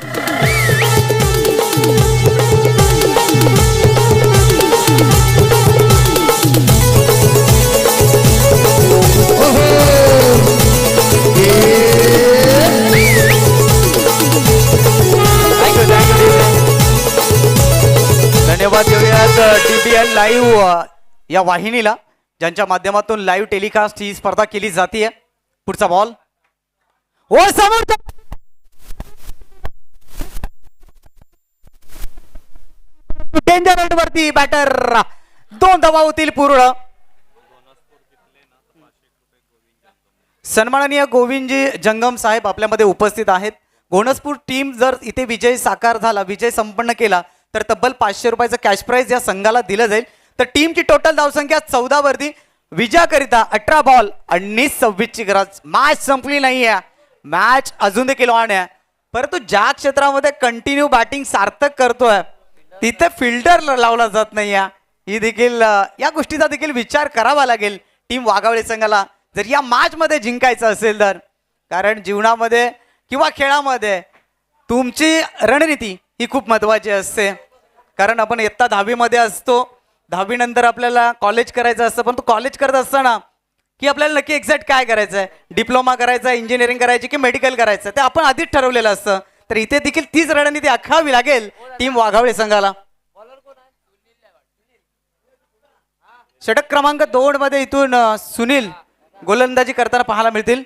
Speaker 1: धन्यवाद देऊयात DBL लाईव्ह या वाहिनीला ज्यांच्या माध्यमातून लाईव्ह टेलिकास्ट ही स्पर्धा केली जाते. पुढचा बॉल ओ समोर डेंजर एंड वरती बॅटर. 2 धावा होतील पूर्ण. सन्माननीय गोविंदजी जंगम साहेब आपल्यामध्ये उपस्थित आहेत. घोणसपूर टीम जर इथे विजय साकार झाला, विजय संपन्न केला तर तब्बल 500 रुपयाचं कॅश प्राइज या संघाला दिलं जाईल. तर टीमची टोटल धावसंख्या 14 वरती. विजयाकरिता 18 बॉल आणि 26ची गरज. मॅच संपली नाहीये, मॅच अजून देखील ऑन आहे. परंतु ज्या क्षेत्रामध्ये कंटिन्यू बॅटिंग सार्थक करतोय तिथे फिल्डर लावला जात नाही. ही देखील या गोष्टीचा देखील विचार करावा लागेल टीम वाघावळे संघाला जर या मॅच मध्ये जिंकायचं असेल तर. कारण जीवनामध्ये किंवा खेळामध्ये तुमची रणनीती ही खूप महत्वाची असते. कारण आपण इयत्ता 10वी मध्ये असतो, 10वी नंतर आपल्याला कॉलेज करायचं असतं. पण तो कॉलेज करत असताना की आपल्याला नक्की एक्झॅक्ट काय करायचं आहे, डिप्लोमा करायचा आहे, इंजिनिअरिंग करायची की मेडिकल करायचं, ते आपण आधीच ठरवलेलं असतं. तर इथे देखील तीच रणनीती आखावी लागेल टीम वाघावळे संघाला. षटक क्रमांक 2 मध्ये इथून सुनील गोलंदाजी करताना पाहायला मिळतील.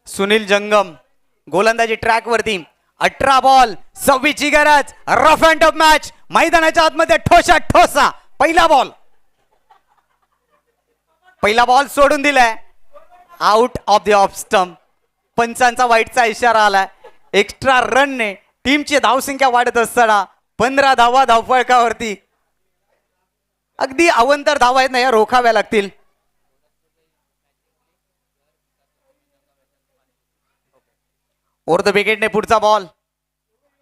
Speaker 1: सुनील जंगम गोलंदाजी ट्रॅक वरती. 18 बॉल 26ची गरज. Rough and tough match. मैदानाच्या आतमध्ये ठोसा ठोसा. पहिला बॉल सोडून दिलाय out of the off stump. पंचांचा वाईटचा इशारा आलाय. एक्स्ट्रा रनने टीमची धावसंख्या वाढत असताना 15 धावा धावफळकावरती. अगदी अवंतर धावा आहेत ना, या रोखाव्या लागतील. ओर द विकेटने पुढचा बॉल.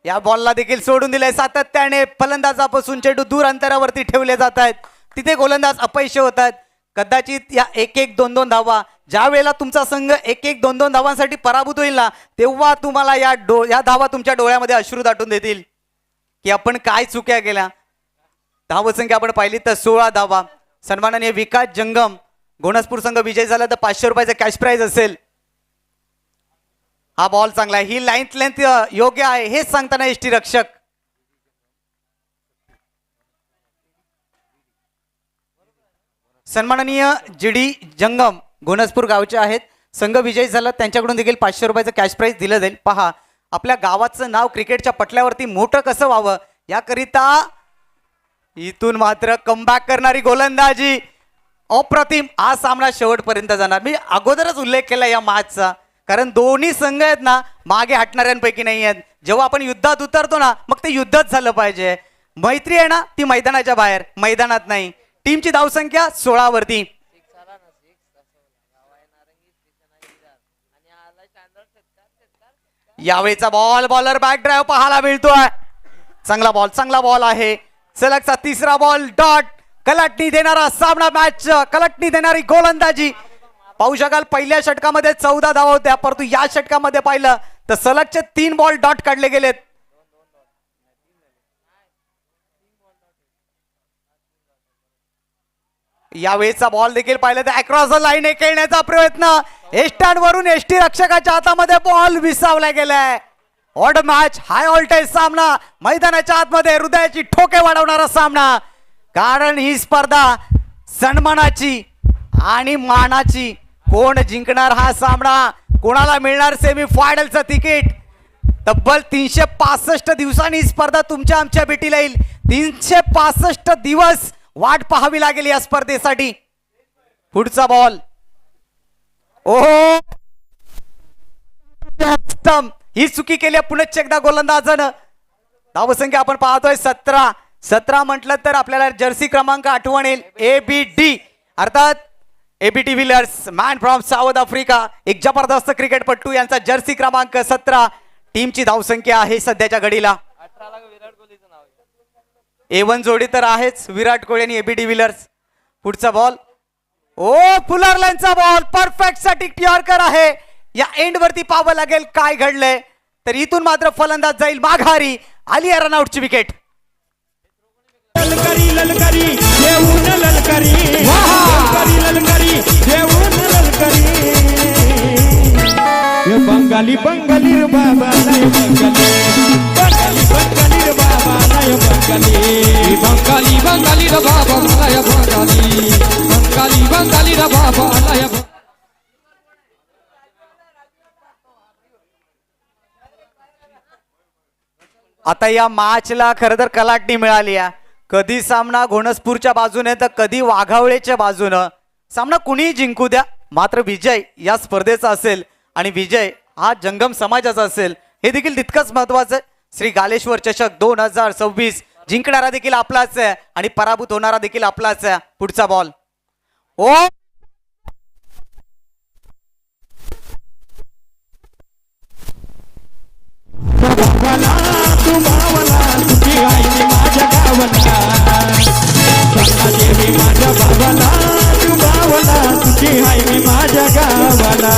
Speaker 1: या बॉलला देखील सोडून दिलाय. सातत्याने फलंदाजापासून चेंडू दूर अंतरावरती ठेवले जात आहेत. तिथे गोलंदाज अपयशी होतात. कदाचित या 1-1, 2-2 धावा ज्या वेळेला तुमचा संघ 1-1, 2-2 धावांसाठी पराभूत होईल ना, तेव्हा तुम्हाला या धावा तुमच्या डोळ्यामध्ये अश्रू दाटून देतील की आपण काय चुक्या केल्या. धावसंख्या आपण पाहिली तर 16 धावा. सन्माननीय विकास जंगम घोणसपूर संघ विजय झाला तर 500 रुपयाचा कॅश प्राइज असेल. हा बॉल चांगला आहे. ही लेंथ योग्य आहे हेच सांगताना यष्टी रक्षक. सन्माननीय जीडी जंगम घोणसपूर गावचे आहेत. संघ विजयी झाला त्यांच्याकडून देखील 500 रुपयाचं कॅश प्राइज दिलं जाईल. पहा आपल्या गावाचं नाव क्रिकेटच्या पटल्यावरती मोठं कसं व्हावं याकरिता इथून मात्र कमबॅक करणारी गोलंदाजी अप्रतिम. हा सामना शेवटपर्यंत जाणार. मी अगोदरच उल्लेख केला या मॅचचा. कारण दोन्ही संघ आहेत ना मागे हटणाऱ्यांपैकी नाही आहेत. जेव्हा आपण युद्धात उतरतो ना मग ते युद्धच झालं पाहिजे. मैत्री आहे ना ती मैदानाच्या बाहेर, मैदानात नाही. टीमची धावसंख्या 16 वरती. यावेळीचा बॉलर बॅक ड्राईव्ह पाहायला मिळतोय. चांगला बॉल आहे. सलगचा तिसरा बॉल डॉट. कलाटणी देणारा सामना, मॅच कलाटणी देणारी गोलंदाजी पाहू शकाल. पहिल्या षटकामध्ये 14 धावा होत्या, परंतु या षटकामध्ये पाहिलं तर सलगचे 3 बॉल डॉट काढले गेलेत. यावेळेचा बॉल देखील पाहिलं तर अक्रॉस द लाईन खेळण्याचा प्रयत्न. एस्टँड वरून एसटी रक्षकाच्या हातामध्ये बॉल विसावला गेलाय. ऑड मॅच, हाय ऑल्टेज सामना, मैदानाच्या आतमध्ये हृदयाची ठोके वाढवणारा सामना. कारण ही स्पर्धा सन्मानाची आणि मानाची. कोण जिंकणार हा सामना, कोणाला मिळणार सेमी फायनलचं तिकीट. तब्बल 365 दिवसांनी ही स्पर्धा तुमच्या आमच्या भेटीला येईल. 365 दिवस वाट पाहावी लागेल या स्पर्धेसाठी. पुढचा बॉल. ओहो, ही चुकी केली पुनश्च एकदा गोलंदाजानं. धावसंख्या आपण पाहतोय 17 म्हटलं तर आपल्याला जर्सी क्रमांक आठवण येईल. ABD अर्थात AB de Villiers, man from south Africa. एक जबरदस्त क्रिकेटपटू. यांचा जर्सी क्रमांक 17. टीमची धावसंख्या आहे सध्याच्या घडीला. A1 जोडी तर आहेच, विराट कोहली आणि AB de Villiers. पुढचा बॉल. ओ फुलरलॅनचा बॉल परफेक्ट साठी यॉर्कर आहे. या एंड वरती पाहावं लागेल काय घडलंय. तर इथून मात्र फलंदाज जाईल माघारी. आली आहे रनआउटची विकेट.
Speaker 2: ललकारी ललकारी देऊन ललकारी, ललकारी ललकारी देऊन ललकारी. ये बंगाली बंगाली रे बाबा लय बंगाली, बंगाली बंगाली रे बाबा लय बंगाली. बंगाली बंगाली रे बाबा लय बंगाली, बंगाली बंगाली रे बाबा लय.
Speaker 1: आता या मॅचला खरं तर कलाटणी मिळाली आहे. कधी सामना घोणसपूरच्या बाजूने तर कधी वाघावळेच्या बाजूनं सामना कुणीही जिंकू द्या, मात्र विजय या स्पर्धेचा असेल आणि विजय हा जंगम समाजाचा असेल हे देखील तितकंच महत्वाचं आहे. श्री गालेश्वर चषक 2026 जिंकणारा देखील आपलाच आहे आणि पराभूत होणारा देखील आपलाच आहे. पुढचा बॉल ओ
Speaker 2: गावाला तू मावला तुझी आई मी माझ्या गावाला देवी माझ्या बाबाला तू मावला तुझी आई मी माझ्या गावाला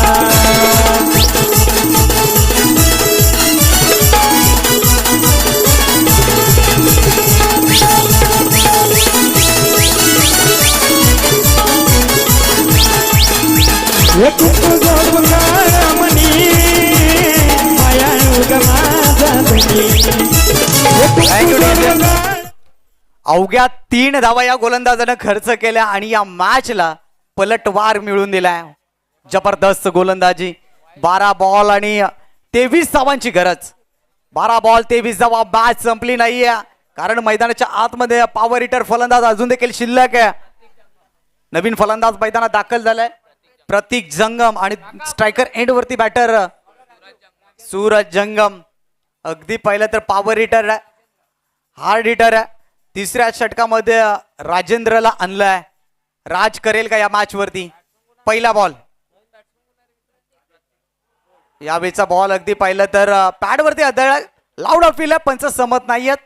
Speaker 1: अवघ्या 3 धावा या गोलंदाजानं खर्च केल्या आणि या मॅचला पलटवार मिळून दिलाय. जबरदस्त गोलंदाजी. 12 बॉल आणि 23 धावांची गरज. 12 बॉल 23 धावा. मॅच संपली नाहीये कारण मैदानाच्या आतमध्ये पॉवर हिटर फलंदाज अजून देखील शिल्लक आहे. नवीन फलंदाज मैदानात दाखल झालाय प्रतीक जंगम आणि स्ट्रायकर एंड वरती बॅटर सूरज जंगम. अगदी पहिलं तर पॉवर हिटर आहे, हार्ड हिटर आहे. तिसऱ्या षटकामध्ये राजेंद्रला आणलाय. राज करेल का या मॅच वरती? पहिला बॉल, यावेळीचा बॉल अगदी पाहिलं तर पॅड वरती आदळला. लाऊड अपील आहे, पंच सहमत नाहीयेत.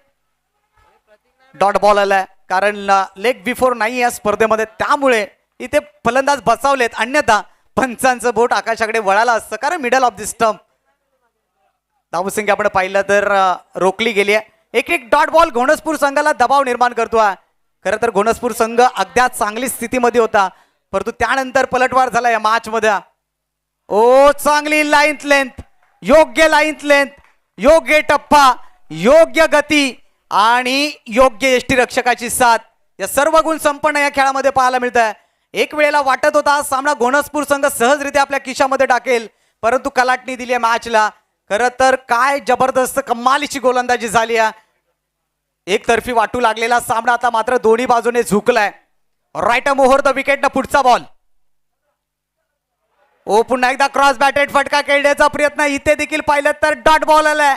Speaker 1: डॉट बॉल आलाय कारण लेग बिफोर नाही या स्पर्धेमध्ये, त्यामुळे इथे फलंदाज बसावलेत. अन्यथा पंचांचं बोट आकाशाकडे वळालं असतं कारण मिडल ऑफ द स्टंप. धावसंख्या आपण पाहिलं तर रोखली गेली आहे. एक डॉट बॉल घोणसपूर संघाला दबाव निर्माण करतोय. खरं तर घोणसपूर संघ अद्याप चांगली स्थितीमध्ये होता, परंतु त्यानंतर पलटवार झाला या मॅच मध्ये. ओ चांगली लाईन लेंथ, योग्य लाईन लेंथ, योग्य टप्पा, योग्य गती आणि योग्य यष्टी रक्षकाची साथ, या सर्व गुण संपन्न या खेळामध्ये पाहायला मिळत आहे. एक वेळेला वाटत होता सामना घोणसपूर संघ सहजरित्या आपल्या खिशामध्ये टाकेल, परंतु कलाटणी दिली मॅचला. खरं तर काय जबरदस्त कमालीची गोलंदाजी झाली आहे. एकतर्फी वाटू लागलेला सामना आता मात्र दोन्ही बाजूने झुकलाय. राईट मोहर द विकेट. पुढचा बॉल ओ पुन्हा एकदा क्रॉस बॅटेड फटका खेळण्याचा प्रयत्न. इथे देखील पाहिलं तर डॉट बॉल आलाय.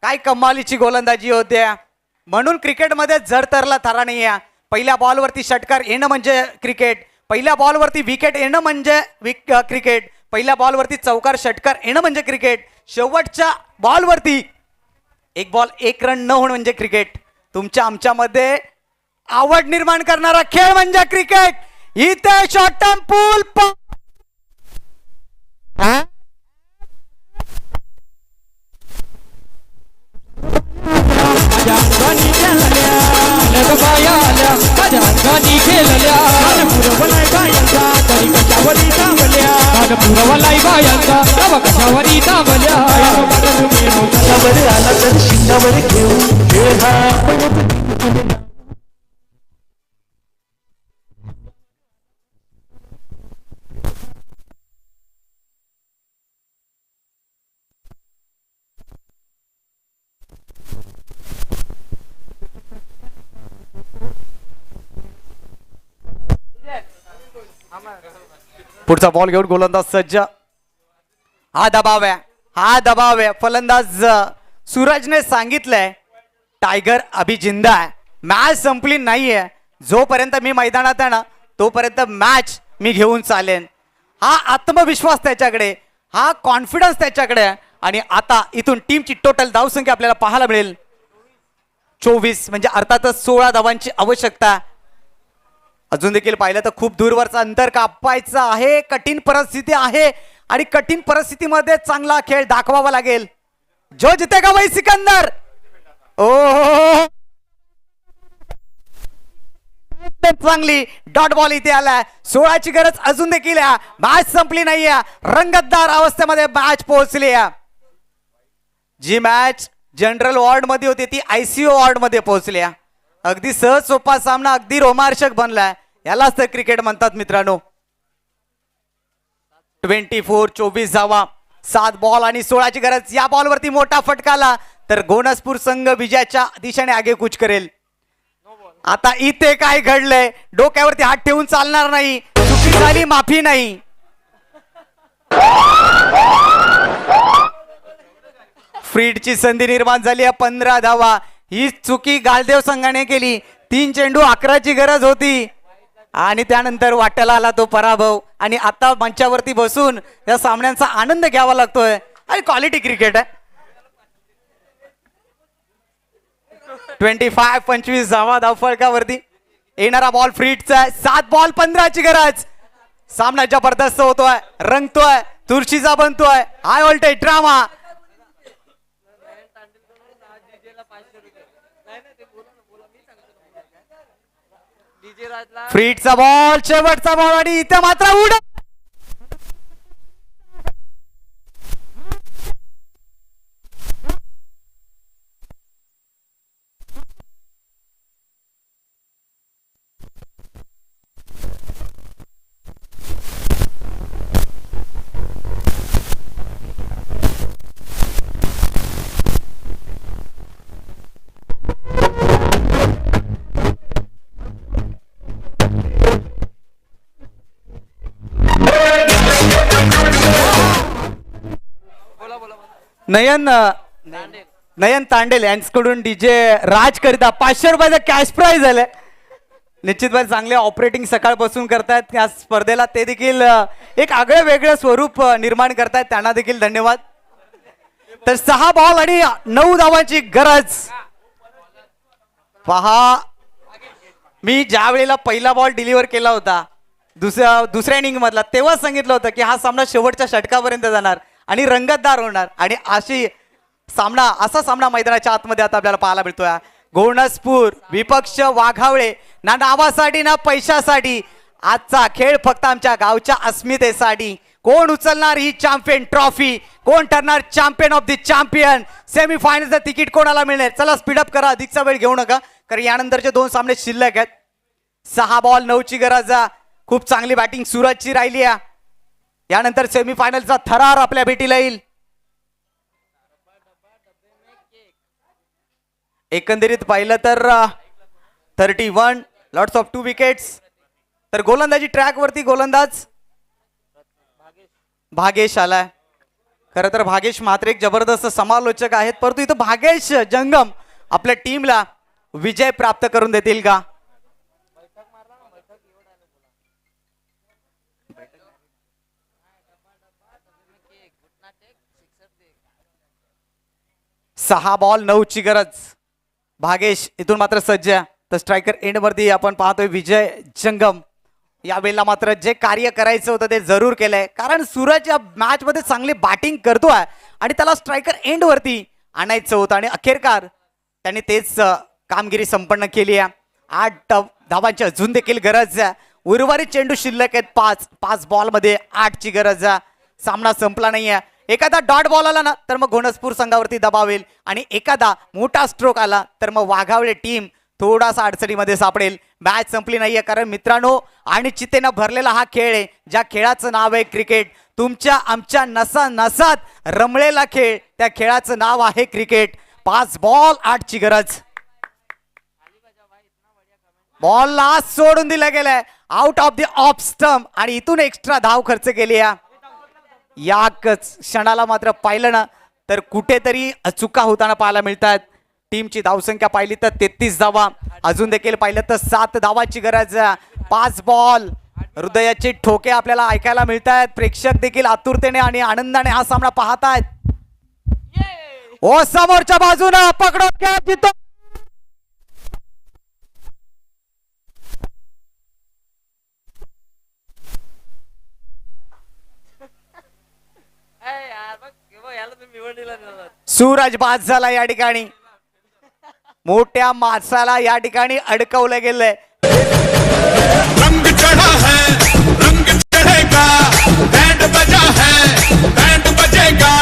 Speaker 1: काय कमालीची गोलंदाजी होते. म्हणून क्रिकेटमध्ये जडतरला थारा नाही आहे. पहिल्या बॉलवरती षटकार येणं म्हणजे क्रिकेट, पहिल्या बॉलवरती विकेट येणं म्हणजे क्रिकेट, पहिल्या बॉलवरती चौकार षटकार येणं म्हणजे क्रिकेट, शेवटच्या बॉलवरती 1 बॉल 1 रन न होणं म्हणजे क्रिकेट. तुमच्या आमच्यामध्ये आवड निर्माण करणारा खेळ म्हणजे क्रिकेट. इथे शॉर्ट टर्म पूल
Speaker 2: माझ्या अंगानी खेळल्या बाया आल्या, माझ्या अंगानी खेळल्या पुरवलाय बायांचा तरी कशावरी दाबल्या, पुरवलाय बायांचा तव कशावरी दाबल्या.
Speaker 6: शिंगावर आला तर शिंगावर घेऊ खेळ हा.
Speaker 1: पुढचा बॉल घेऊन गोलंदाज सज्ज. हा दबाव आहे, हा दबाव आहे. फलंदाज सूरजने सांगितलंय टायगर अभी जिंदा आहे. मॅच संपली नाहीये. जोपर्यंत मी मैदानात आहे ना तोपर्यंत मॅच मी घेऊन चालेन. हा आत्मविश्वास त्याच्याकडे, हा कॉन्फिडन्स त्याच्याकडे आहे. आणि आता इथून टीमची टोटल धावसंख्या आपल्याला पाहायला मिळेल 24, म्हणजे अर्थातच 16 धावांची आवश्यकता. अजून देखील पाहिलं तर खूप दूरवरचा अंतर कापायचं आहे. कठीण परिस्थिती आहे आणि कठीण परिस्थितीमध्ये चांगला खेळ दाखवावा लागेल. जो जितेगा वही सिकंदर. ओ चांगली डॉट बॉल इथे आलाय. 16ची गरज अजून देखील आहे. मॅच संपली नाहीये, रंगतदार अवस्थेमध्ये मॅच पोहोचली आहे. जी मॅच जनरल वॉर्ड मध्ये होती ती ICU वॉर्ड मध्ये पोहोचली आहे. अगदी सहज सोपा सामना अगदी रोमांचक बनलाय. यालाच तर क्रिकेट म्हणतात मित्रांनो. 24 धावा, 7 बॉल आणि 16ची गरज. या बॉलवरती मोठा फटकाला तर घोणसपूर संघ विजयाच्या दिशेने आगेकूच करेल. आता इथे काय घडलंय, डोक्यावरती हात ठेवून चालणार नाही, चुकी झाली माफी नाही. फ्रीडची संधी निर्माण झाली आहे. 15 धावा. ही चुकी गालदेव संघाने केली. 3 चेंडू 11ची गरज होती आणि त्यानंतर वाट्याला आला तो पराभव. आणि आता मंचावरती बसून या सामन्यांचा आनंद घ्यावा लागतोय. आणि क्वालिटी क्रिकेट आहे. 25 धावा धावफलकावरती. येणारा बॉल फ्रीडचा. 7 बॉल 15ची गरज. सामना जबरदस्त होतोय, रंगतोय, तुळशीचा बनतोय. High voltage drama. फ्रीडचा बॉल, शेवटचा बॉल आणि इथे मात्र उड. नयन तांडेल यांच्याकडून डीजे राज करिता 500 रुपयाचा कॅश प्राइज झालाय. निश्चितपणे चांगले ऑपरेटिंग सकाळपासून करतायत या स्पर्धेला. ते देखील एक आगळं वेगळं स्वरूप निर्माण करतायत. त्यांना देखील धन्यवाद. तर 6 बॉल आणि 9 धावांची गरज. पहा, मी ज्या वेळेला पहिला बॉल डिलिव्हर केला होता दुसऱ्या इनिंग मधला, तेव्हा सांगितलं होतं की हा सामना शेवटच्या षटकापर्यंत जाणार आणि रंगतदार होणार. आणि असा सामना मैदानाच्या आतमध्ये आता आपल्याला पाहायला मिळतोय. घोणसपूर विपक्ष वाघावळे. ना नावासाठी ना पैशासाठी. आजचा खेळ फक्त आमच्या गावच्या अस्मितेसाठी. कोण उचलणार ही चॅम्पियन ट्रॉफी, कोण ठरणार चॅम्पियन ऑफ द चॅम्पियन. सेमीफायनलचं तिकीट कोणाला मिळणार. चला स्पीडअप करा, अधिकचा वेळ घेऊ नका, कारण यानंतरचे 2 सामने शिल्लक आहेत. 6 बॉल 9ची गरज. खूप चांगली बॅटिंग सूरजची राहिली आहे. यानंतर सेमीफायनलचा थरार आपल्या भेटीला येईल. एकंदरीत पाहिलं तर 31 लॉट्स ऑफ 2 विकेट्स. तर गोलंदाजी ट्रॅक वरती गोलंदाज भागेश आलाय. खरं तर भागेश मात्र एक जबरदस्त समालोचक आहेत, परंतु इथं भागेश जंगम आपल्या टीमला विजय प्राप्त करून देतील का. सहा बॉल 9ची गरज. भागेश इथून मात्र सज्ज. तर स्ट्रायकर एंड वरती आपण पाहतोय विजय जंगम. या वेळेला मात्र जे कार्य करायचं होतं ते जरूर केलंय, कारण सूरज या मॅच मध्ये चांगली बॅटिंग करतोय आणि त्याला स्ट्रायकर एंड वरती आणायचं होतं आणि अखेरकार त्यांनी तेच कामगिरी संपन्न केली आहे. 8 धावांची अजून देखील गरज. उर्वरित चेंडू शिल्लक आहेत 5 बॉल मध्ये 8ची गरज. सामना संपला नाहीये. एखादा डॉट बॉल आला ना तर मग घोणसपूर संघावरती दबाव येईल आणि एखादा मोठा स्ट्रोक आला तर मग वाघावळे टीम थोडासा अडचणीमध्ये सापडेल. मॅच संपली नाहीये, कारण मित्रांनो अनिश्चिततेनं भरलेला हा खेळ आहे. ज्या खेळाचं नाव आहे क्रिकेट. तुमच्या आमच्या नसा नसात रमलेला खेळ, त्या खेळाचं नाव आहे क्रिकेट. 5 बॉल 8ची गरज. बॉलला सोडून दिला गेलाय out of the off stump आणि इथून एक्स्ट्रा धाव खर्च केली आहे. या क्षणाला मात्र पाहिलं ना तर कुठेतरी चुका होताना पाहायला मिळतात. टीमची धावसंख्या पाहिली तर 33 धावा. अजून देखील पाहिलं तर 7 धावाची गरज. 5 बॉल. हृदयाचे ठोके आपल्याला ऐकायला मिळत आहेत. प्रेक्षक देखील आतुरतेने आणि आनंदाने हा सामना पाहतायत. ओ समोरच्या बाजूला पकडो कॅच जितो. सूरज बाद झाला या ठिकाणी. मोठ्या माणसाला या ठिकाणी अडकवलं गेलंय.
Speaker 5: रंग चढ़ा है रंग चढ़ेगा, बैंड बजा है बैंड बजेगा,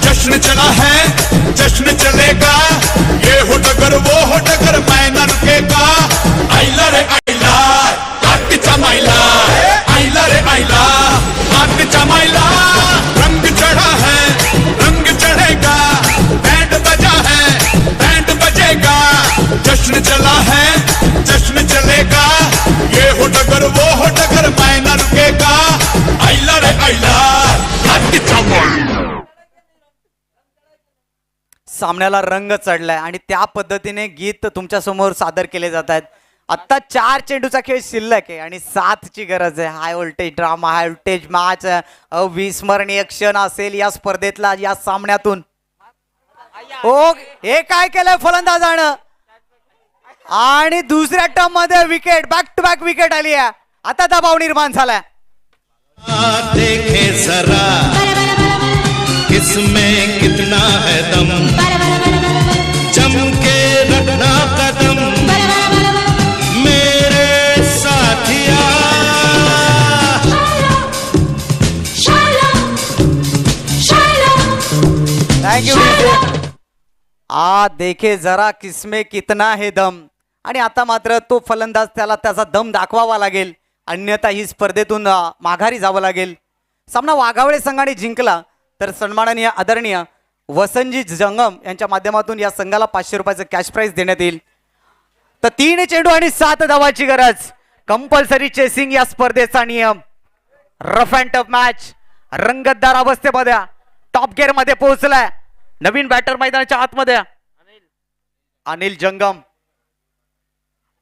Speaker 5: जश्न चला है जश्न चलेगा, ये हो डगर वो हो डगर मैं न रुकेगा. आइला रे आइला आटचा माइला, आइला रे आइला आटचा माइला. रंग चढ़ा है रंग चढ़ेगा, बैंड बजा है बैंड बजेगा, जश्न चला है जश्न
Speaker 1: सामन्याला रंग चढलाय आणि त्या पद्धतीने गीत तुमच्या समोर सादर केले जात आहेत. आत्ता 4 चेंडूचा खेळ शिल्लक आहे आणि 7ची गरज आहे. हाय voltage drama, high voltage match, अविस्मरणीय क्षण असेल या स्पर्धेतला, या सामन्यातून. हो, हे काय केलंय फलंदाजानं आणि दुसऱ्या टर्म मध्ये wicket, back to back wicket आली आहे. आता दबाव निर्माण झालाय.
Speaker 5: देखे जरा किसमें कितना है दम, जम के रखना कदम मेरे साथिया.
Speaker 1: थँक्यू. आ देखे जरा किसमे कितना है दम. आणि आता मात्र तो फलंदाज त्याला त्याचा दम दाखवावा लागेल, अन्यथा ही स्पर्धेतून माघारी जावं लागेल. सामना वाघावळे संघाने जिंकला तर सन्माननीय आदरणीय वसंतजी जंगम यांच्या माध्यमातून या संघाला 500 रुपयाचं कॅश प्राइज देण्यात येईल. तर 3 चेंडू आणि 7 धावाची गरज. कंपल्सरी चेसिंग या स्पर्धेचा नियम. रफ अँड टफ मॅच रंगतदार अवस्थेमध्ये टॉप गिअर मध्ये पोहोचलाय. नवीन बॅटर मैदानाच्या आतमध्ये अनिल जंगम.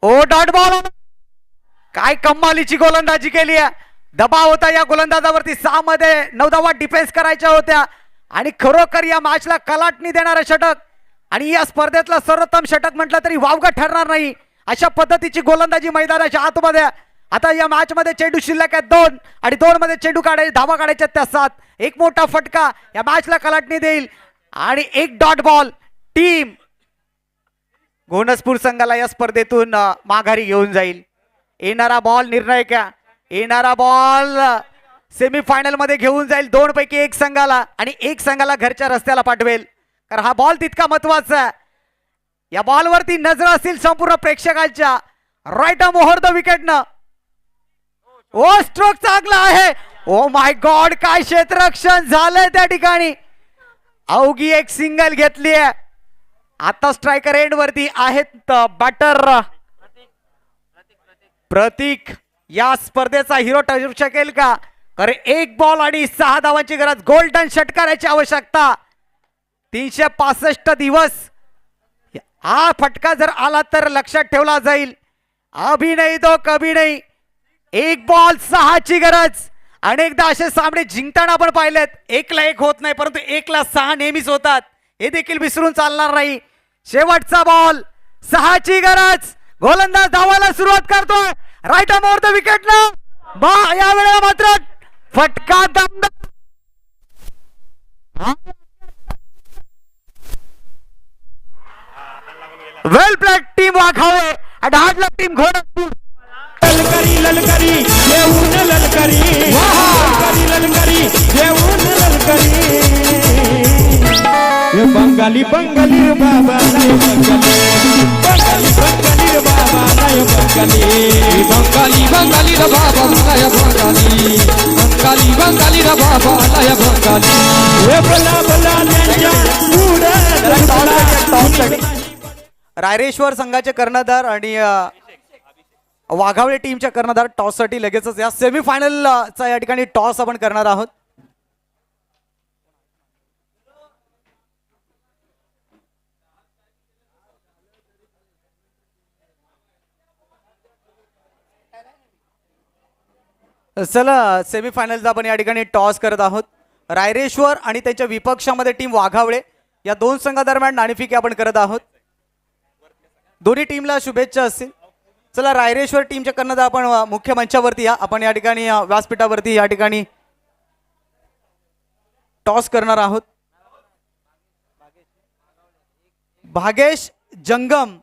Speaker 1: ओ डॉट बॉल, काय कमालीची गोलंदाजी केली आहे. दबाव होता या गोलंदाजावरती. 6 मध्ये 9 धावा डिफेन्स करायच्या होत्या आणि खरोखर या मॅचला कलाटणी देणारं षटक आणि या स्पर्धेतलं सर्वोत्तम षटक म्हटलं तरी वावगं ठरणार नाही अशा पद्धतीची गोलंदाजी मैदानाच्या आतमध्ये. आता या मॅच मध्ये चेंडू शिल्लक आहेत 2 आणि 2 मध्ये चेंडू धावा काढायच्या त्या 7. एक मोठा फटका या मॅचला कलाटणी देईल आणि एक डॉट बॉल टीम घोणसपूर संघाला या स्पर्धेतून माघारी घेऊन जाईल. येणारा बॉल निर्णायक, येणारा बॉल सेमीफायनल मध्ये घेऊन जाईल 2 पैकी 1 संघाला आणि 1 संघाला घरच्या रस्त्याला पाठवेल. कारण हा बॉल तितका महत्वाचा आहे. या बॉलवरती नजर असतील संपूर्ण प्रेक्षकांच्या. राईट मोहर द विकेटनं. ओ स्ट्रोक चांगला आहे. ओ माय गॉड, काय क्षेत्ररक्षण झालंय त्या ठिकाणी. अवघी एक सिंगल घेतली आहे. आता स्ट्रायकर एंड वरती आहेत बॅटर प्रतीक. या स्पर्धेचा हिरो ठरू शकेल का? कारण 1 बॉल आणि 6 धावांची गरज. गोल्डन षटकाराची आवश्यकता. 365 दिवस हा फटका जर आला तर लक्षात ठेवला जाईल. अभी नाही तो कभी नाही. 1 बॉल 6ची गरज. अनेकदा असे सामने जिंकताना आपण पाहिलेत 1ला 1 होत नाही, परंतु 1ला 6 नेहमीच होतात. हे देखील विसरून चालणार नाही. शेवटचा बॉल 6ची गरज. गोलंदाज धावायला सुरुवात करतोय. राईट मोर द विकेट ना. या वेळेला मात्र फटका दमदार. वेल प्लेड टीम वाघावे आणि हार्ड लक टीम घोणसपूर.
Speaker 2: ललकरी ललकरी येऊन ललकरी, ललकरी ललकरी येऊन ललकरी. ये बंगाली बंगाली रे बाबा नाही बंगाली, बंगाली बंगाली रे बाबा नाही बंगाली, बंगाली बंगाली रे बाबा नाही बंगाली, बंगाली बंगाली रे बाबा नाही बंगाली. हे बला बला त्यांच्या पुढे.
Speaker 1: रायरेश्वर संघाचे कर्णधार आणि वाघावळे टीमच्या कर्णधार टॉस साठी लगेचच या सेमीफायनलचा या ठिकाणी टॉस आपण करणार आहोत. चला सेमीफायनलचा आपण या ठिकाणी टॉस करत आहोत. रायरेश्वर आणि त्याच्या विपक्षामध्ये टीम वाघावळे या 2 संघादरम्यान नाणेफेकी आपण करत आहोत. दोन्ही टीमला शुभेच्छा असतील. चला रायरेश्वर टीमच्या कर्णधार आपण मुख्य मंचावरती या. आपण या ठिकाणी व्यासपीठावरती या ठिकाणी टॉस करणार आहोत. भागेश जंगम